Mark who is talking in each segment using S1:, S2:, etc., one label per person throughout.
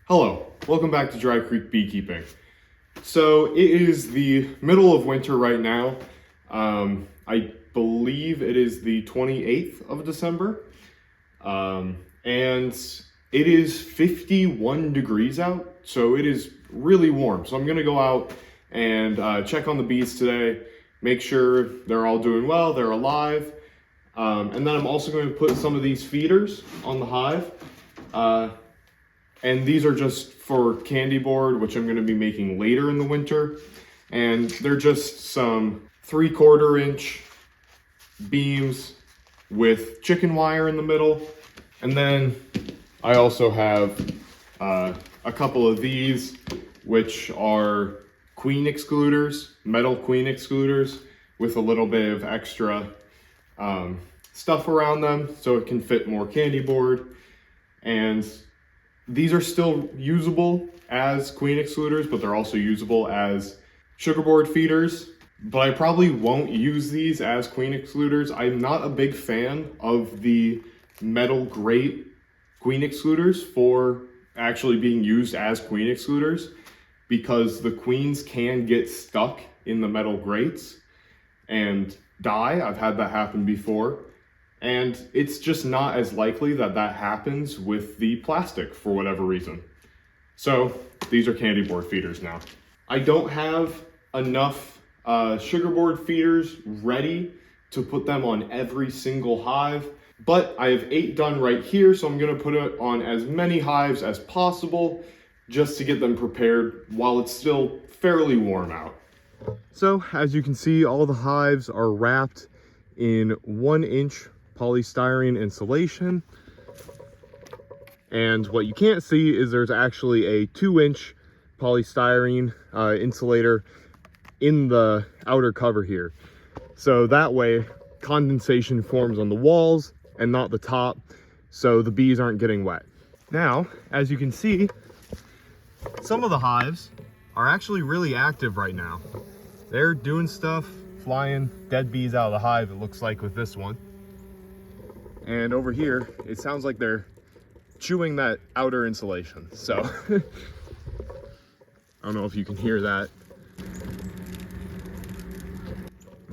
S1: Hello, welcome back to Dry Creek Beekeeping. So it is the middle of winter right now. I believe it is the 28th of December. And it is 51 degrees out, so it is really warm. So I'm gonna go out and check on the bees today, make sure they're all doing well, they're alive. And then I'm also going to put some of these feeders on the hive. And these are just for candy board, which I'm going to be making later in the winter. And they're just some 3/4 inch beams with chicken wire in the middle. And then I also have a couple of these, which are queen excluders, metal queen excluders with a little bit of extra stuff around them so it can fit more candy board. And these are still usable as queen excluders, but they're also usable as sugar board feeders. But I probably won't use these as queen excluders. I'm not a big fan of the metal grate queen excluders for actually being used as queen excluders, because the queens can get stuck in the metal grates and die. I've had that happen before. And it's just not as likely that that happens with the plastic for whatever reason. So these are candy board feeders now. I don't have enough sugar board feeders ready to put them on every single hive, but I have 8 done right here, so I'm gonna put it on as many hives as possible just to get them prepared while it's still fairly warm out. So as you can see, all the hives are wrapped in 1-inch polystyrene insulation, and what you can't see is there's actually a 2-inch polystyrene insulator in the outer cover here, so that way condensation forms on the walls and not the top, so the bees aren't getting wet. Now, as you can see, some of the hives are actually really active right now. They're doing stuff, flying dead bees out of the hive, it looks like, with this one. And over here, it sounds like they're chewing that outer insulation. So, I don't know if you can hear that.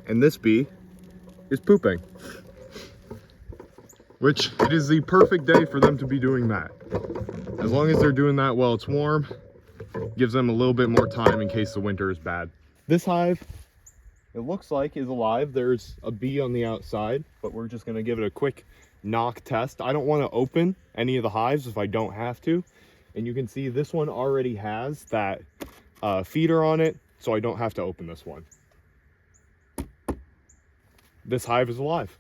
S1: And this bee is pooping, which it is the perfect day for them to be doing that. As long as they're doing that while it's warm, gives them a little bit more time in case the winter is bad. This hive, it looks like, is alive. There's a bee on the outside, but we're just gonna give it a quick knock test. I don't want to open any of the hives if I don't have to. And you can see this one already has that feeder on it, so I don't have to open this one. This hive is alive.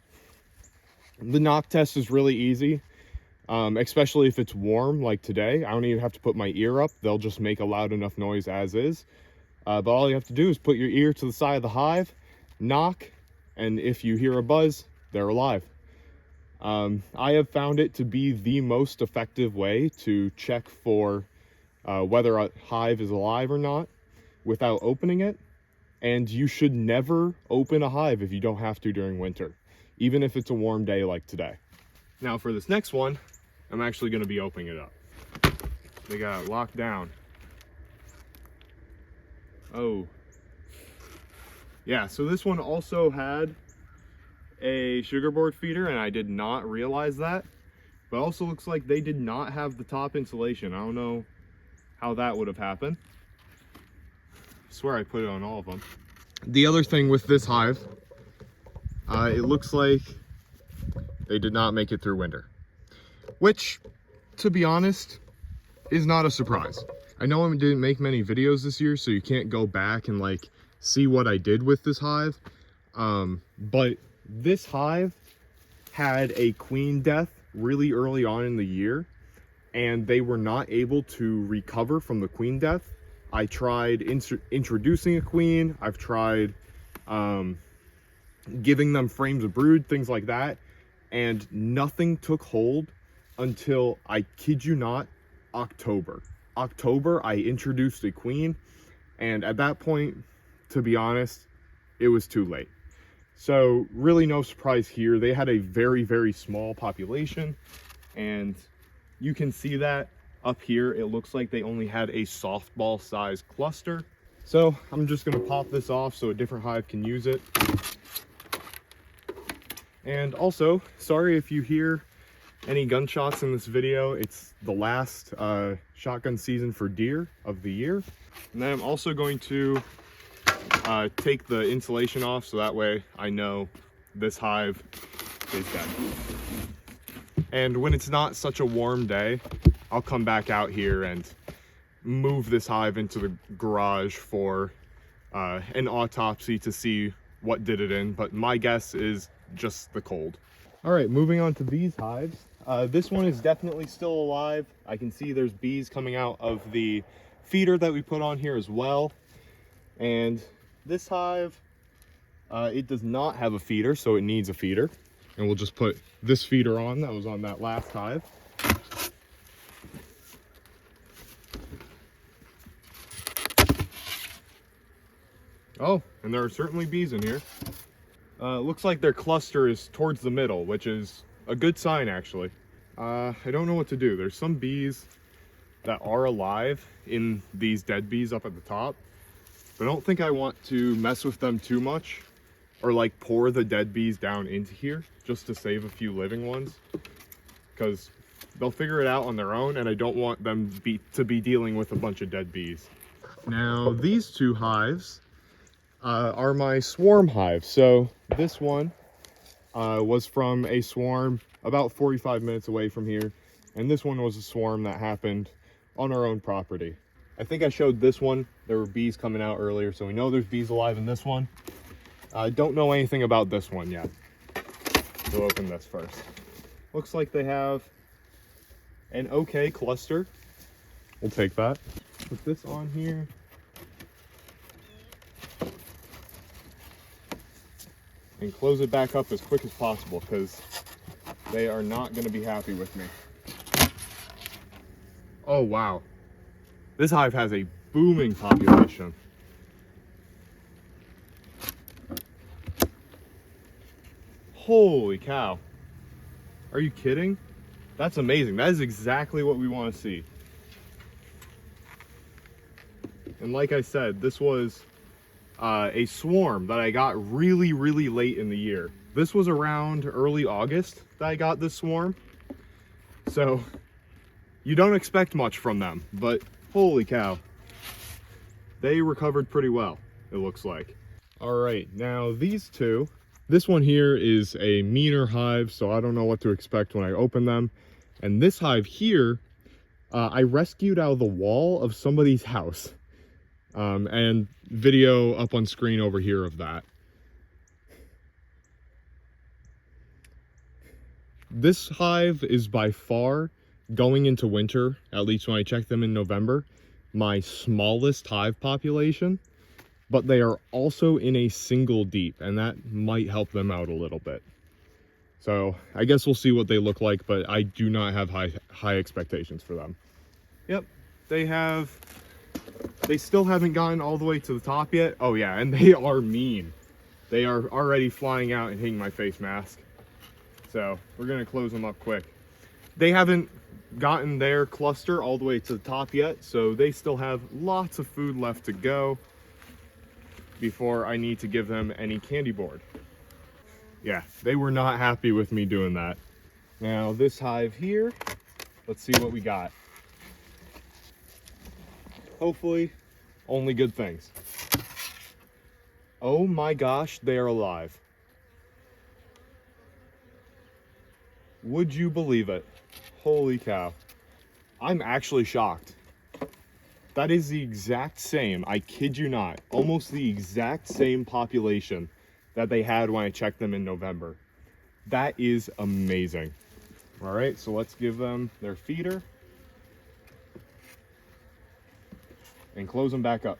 S1: The knock test is really easy, especially if it's warm like today. I don't even have to put my ear up. They'll just make a loud enough noise as is. But all you have to do is put your ear to the side of the hive, knock, and if you hear a buzz, they're alive. I have found it to be the most effective way to check for whether a hive is alive or not without opening it. And you should never open a hive if you don't have to during winter, even if it's a warm day like today. Now for this next one, I'm actually going to be opening it up. They got it locked down. Oh. Yeah, so this one also had a sugar board feeder, and I did not realize that. But also looks like they did not have the top insulation. I don't know how that would have happened. I swear I put it on all of them. The other thing with this hive, it looks like they did not make it through winter, which, to be honest, is not a surprise. I know I didn't make many videos this year, so you can't go back and like see what I did with this hive, but this hive had a queen death really early on in the year, and they were not able to recover from the queen death. I tried introducing a queen. I've tried giving them frames of brood, things like that, and nothing took hold until, I kid you not, October. I introduced a queen, and at that point, to be honest, it was too late. So really no surprise here. They had a very, very small population, and you can see that up here, it looks like they only had a softball size cluster. So I'm just gonna pop this off so a different hive can use it. And also, sorry if you hear any gunshots in this video. It's the last shotgun season for deer of the year. And then I'm also going to take the insulation off so that way I know this hive is dead. And when it's not such a warm day, I'll come back out here and move this hive into the garage for an autopsy to see what did it in, but my guess is just the cold. All right, moving on to these hives. This one is definitely still alive. I can see there's bees coming out of the feeder that we put on here as well. And this hive, it does not have a feeder, so it needs a feeder. And we'll just put this feeder on that was on that last hive. Oh, and there are certainly bees in here. Looks like their cluster is towards the middle, which is a good sign actually. I don't know what to do. There's some bees that are alive in these dead bees up at the top, but I don't think I want to mess with them too much or like pour the dead bees down into here just to save a few living ones, because they'll figure it out on their own and I don't want them to be dealing with a bunch of dead bees. Now these two hives are my swarm hives. So this one was from a swarm about 45 minutes away from here, and this one was a swarm that happened on our own property. I think I showed this one. There were bees coming out earlier, so we know there's bees alive in this one. I don't know anything about this one yet. We'll open this first. Looks like they have an okay cluster. We'll take that. Put this on here. And close it back up as quick as possible because they are not going to be happy with me. Oh wow, this hive has a booming population. Holy cow, are you kidding? That's amazing. That is exactly what we want to see. And like I said, this was a swarm that I got really late in the year. This was around early August that I got this swarm, so you don't expect much from them, but holy cow, they recovered pretty well, it looks like. All right, now these two, this one here is a meaner hive, so I don't know what to expect when I open them. And this hive here, I rescued out of the wall of somebody's house. And video up on screen over here of that. This hive is by far, going into winter, at least when I checked them in November, my smallest hive population, but they are also in a single deep, and that might help them out a little bit. So I guess we'll see what they look like, but I do not have high expectations for them. Yep, they still haven't gotten all the way to the top yet. Oh yeah, and they are mean. They are already flying out and hitting my face mask. So we're gonna close them up quick. They haven't gotten their cluster all the way to the top yet, so they still have lots of food left to go before I need to give them any candy board. Yeah, they were not happy with me doing that. Now this hive here, let's see what we got. Hopefully, only good things. Oh my gosh, they are alive. Would you believe it? Holy cow. I'm actually shocked. That is the exact same, I kid you not, almost the exact same population that they had when I checked them in November. That is amazing. All right, so let's give them their feeder and close them back up.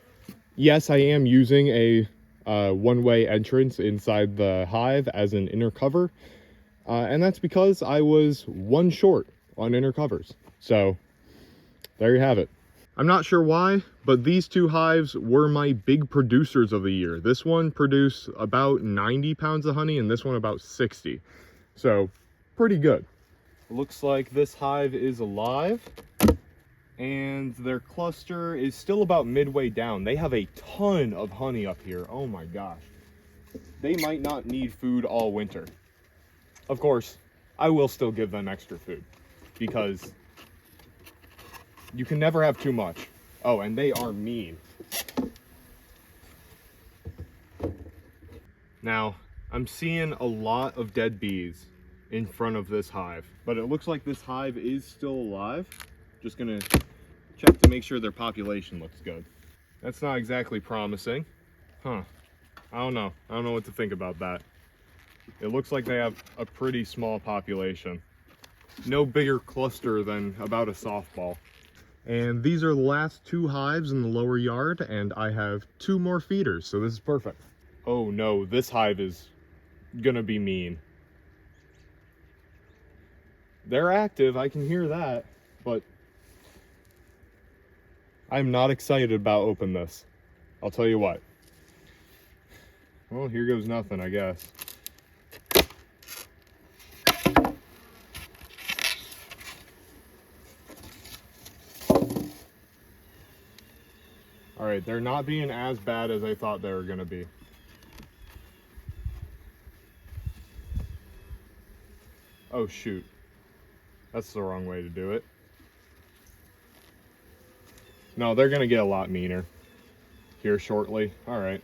S1: Yes, I am using a one-way entrance inside the hive as an inner cover, and that's because I was one short on inner covers. So there you have it. I'm not sure why, but these two hives were my big producers of the year. This one produced about 90 pounds of honey and this one about 60. So pretty good. Looks like this hive is alive. and their cluster is still about midway down. They have a ton of honey up here. Oh my gosh. They might not need food all winter. Of course, I will still give them extra food because you can never have too much. Oh, and they are mean. Now, I'm seeing a lot of dead bees in front of this hive, but it looks like this hive is still alive. Just gonna check to make sure their population looks good. That's not exactly promising. Huh. I don't know what to think about that. It looks like they have a pretty small population. No bigger cluster than about a softball. And these are the last 2 hives in the lower yard, and I have 2 more feeders, so this is perfect. Oh no, this hive is gonna be mean. They're active, I can hear that, but I'm not excited about opening this. I'll tell you what. Well, here goes nothing, I guess. All right, they're not being as bad as I thought they were gonna be. Oh shoot, that's the wrong way to do it. No, they're gonna get a lot meaner here shortly. All right.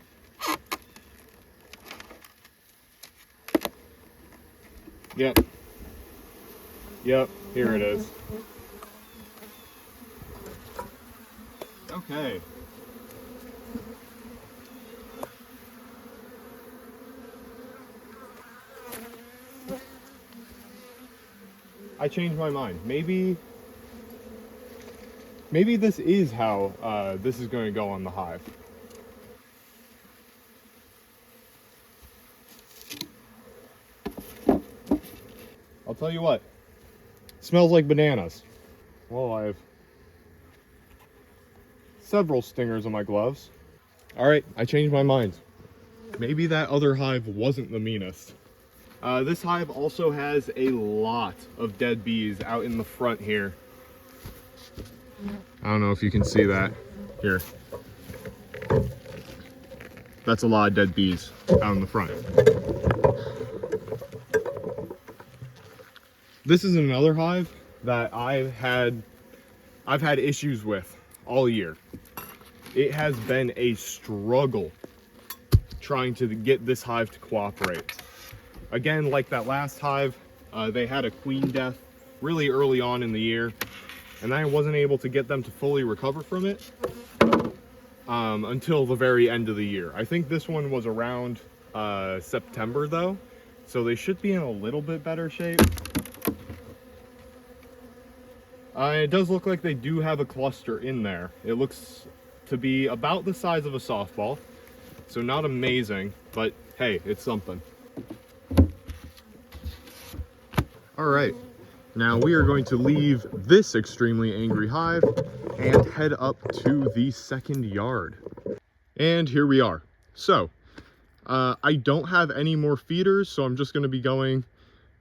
S1: Yep, here it is. Okay. I changed my mind. Maybe this is how this is going to go on the hive. I'll tell you what, smells like bananas. Well, I have several stingers on my gloves. All right, I changed my mind. Maybe that other hive wasn't the meanest. This hive also has a lot of dead bees out in the front here. I don't know if you can see that. Here. That's a lot of dead bees out in the front. This is another hive that I've had issues with all year. It has been a struggle trying to get this hive to cooperate. Again, like that last hive, they had a queen death really early on in the year, and I wasn't able to get them to fully recover from it until the very end of the year. I think this one was around September though, so they should be in a little bit better shape. It does look like they do have a cluster in there. It looks to be about the size of a softball, so not amazing, but hey, it's something. All right, now we are going to leave this extremely angry hive and head up to the second yard. And here we are. So, I don't have any more feeders, so I'm just gonna be going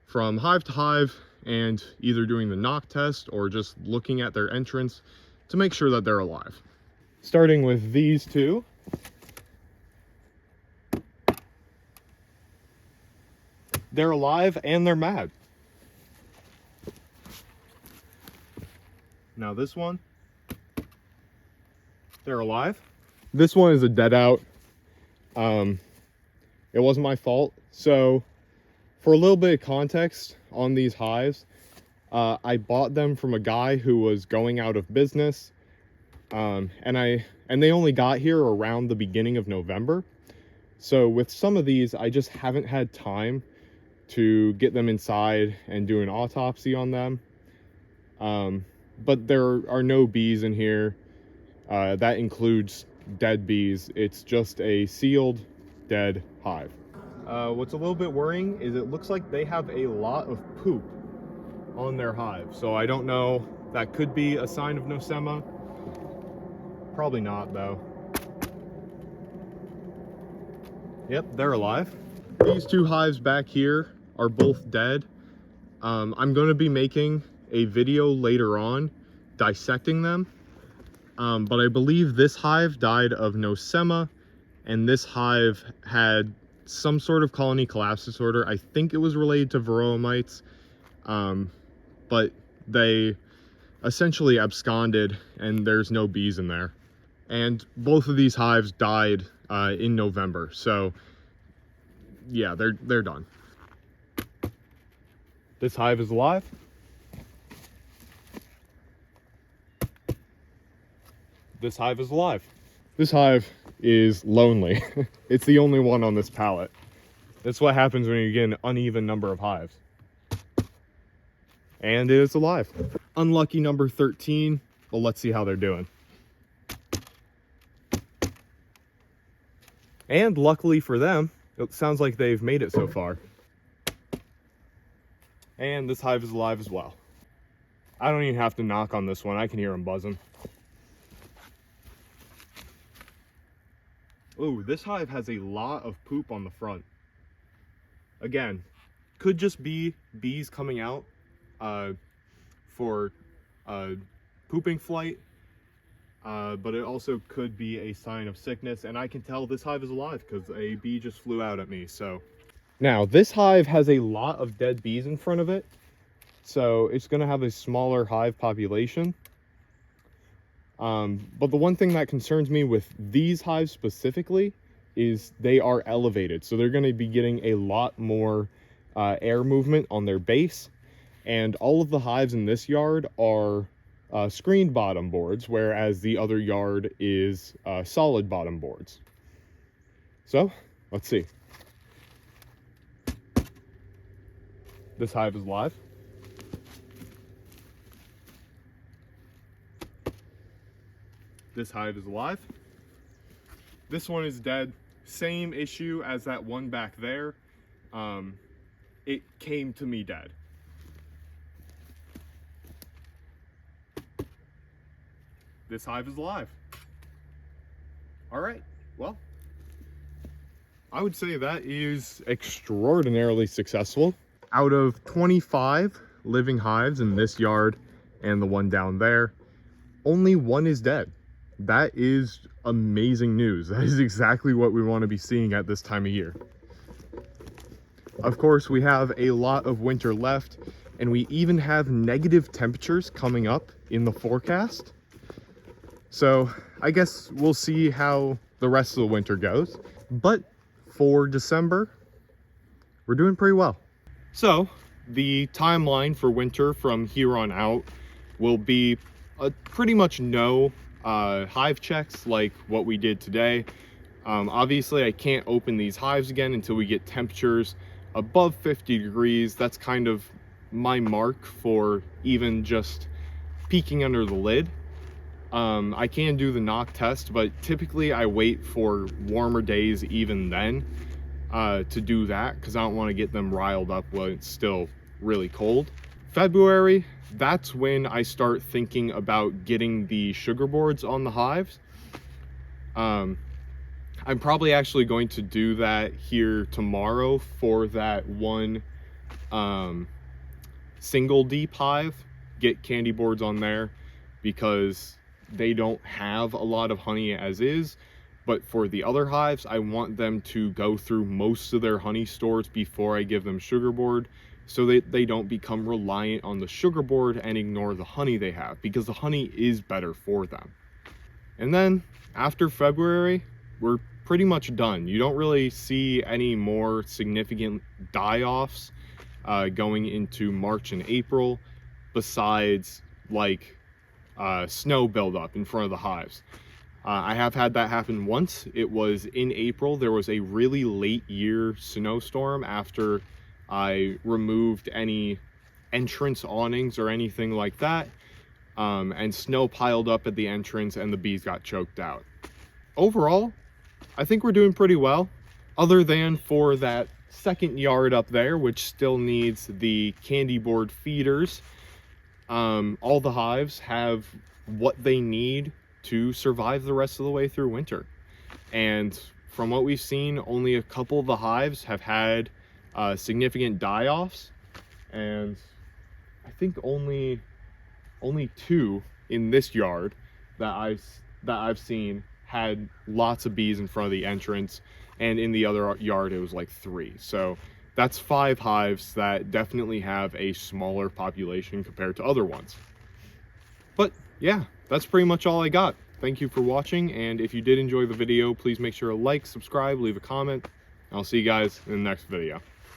S1: from hive to hive and either doing the knock test or just looking at their entrance to make sure that they're alive. Starting with these 2. They're alive and they're mad. Now this one, they're alive. This one is a dead out. It wasn't my fault. So for a little bit of context on these hives, I bought them from a guy who was going out of business. And they only got here around the beginning of November. So with some of these, I just haven't had time to get them inside and do an autopsy on them. But there are no bees in here. That includes dead bees. It's just a sealed, dead hive. What's a little bit worrying is it looks like they have a lot of poop on their hive. So I don't know, that could be a sign of nosema. Probably not though. Yep, they're alive. These 2 hives back here are both dead. I'm going to be making a video later on dissecting them. But I believe this hive died of nosema, and this hive had some sort of colony collapse disorder. I think it was related to varroa mites, but they essentially absconded and there's no bees in there. And both of these hives died in November, so yeah, they're done. This hive is alive. This hive is alive. This hive is lonely. It's the only one on this pallet. That's what happens when you get an uneven number of hives. And it is alive. Unlucky number 13. Well, let's see how they're doing. And luckily for them, it sounds like they've made it so far. And this hive is alive as well. I don't even have to knock on this one. I can hear them buzzing. Ooh, this hive has a lot of poop on the front. Again, could just be bees coming out for pooping flight, but it also could be a sign of sickness, and I can tell this hive is alive because a bee just flew out at me. So now this hive has a lot of dead bees in front of it, so it's going to have a smaller hive population. But the one thing that concerns me with these hives specifically is they are elevated, so they're going to be getting a lot more air movement on their base, and all of the hives in this yard are screened bottom boards, whereas the other yard is solid bottom boards. So let's see. This hive is live. This hive is alive. This one is dead. Same issue as that one back there. It came to me dead. This hive is alive. All right, well, I would say that is extraordinarily successful. Out of 25 living hives in this yard and the one down there, only one is dead. That is amazing news. That is exactly what we want to be seeing at this time of year. Of course, we have a lot of winter left, and we even have negative temperatures coming up in the forecast. So I guess we'll see how the rest of the winter goes. But for December, we're doing pretty well. So the timeline for winter from here on out will be pretty much no hive checks like what we did today. Obviously I can't open these hives again until we get temperatures above 50 degrees. That's kind of my mark for even just peeking under the lid. I can do the knock test, but typically I wait for warmer days even then to do that, because I don't want to get them riled up when it's still really cold. February, that's when I start thinking about getting the sugar boards on the hives. I'm probably actually going to do that here tomorrow for that one single deep hive, get candy boards on there, because they don't have a lot of honey as is. But for the other hives, I want them to go through most of their honey stores before I give them sugar board, so that they don't become reliant on the sugar board and ignore the honey they have, because the honey is better for them. And then after February, we're pretty much done. You don't really see any more significant die-offs going into March and April, besides like snow buildup in front of the hives. I have had that happen once. It was in April. There was a really late year snowstorm after I removed any entrance awnings or anything like that, and snow piled up at the entrance and the bees got choked out. Overall, I think we're doing pretty well, other than for that second yard up there, which still needs the candy board feeders. All the hives have what they need to survive the rest of the way through winter. And from what we've seen, only a couple of the hives have had significant die-offs, and I think only two in this yard that I've seen had lots of bees in front of the entrance, and in the other yard it was like 3. So that's 5 hives that definitely have a smaller population compared to other ones. But yeah, that's pretty much all I got. Thank you for watching, and if you did enjoy the video, please make sure to like, subscribe, leave a comment. I'll see you guys in the next video.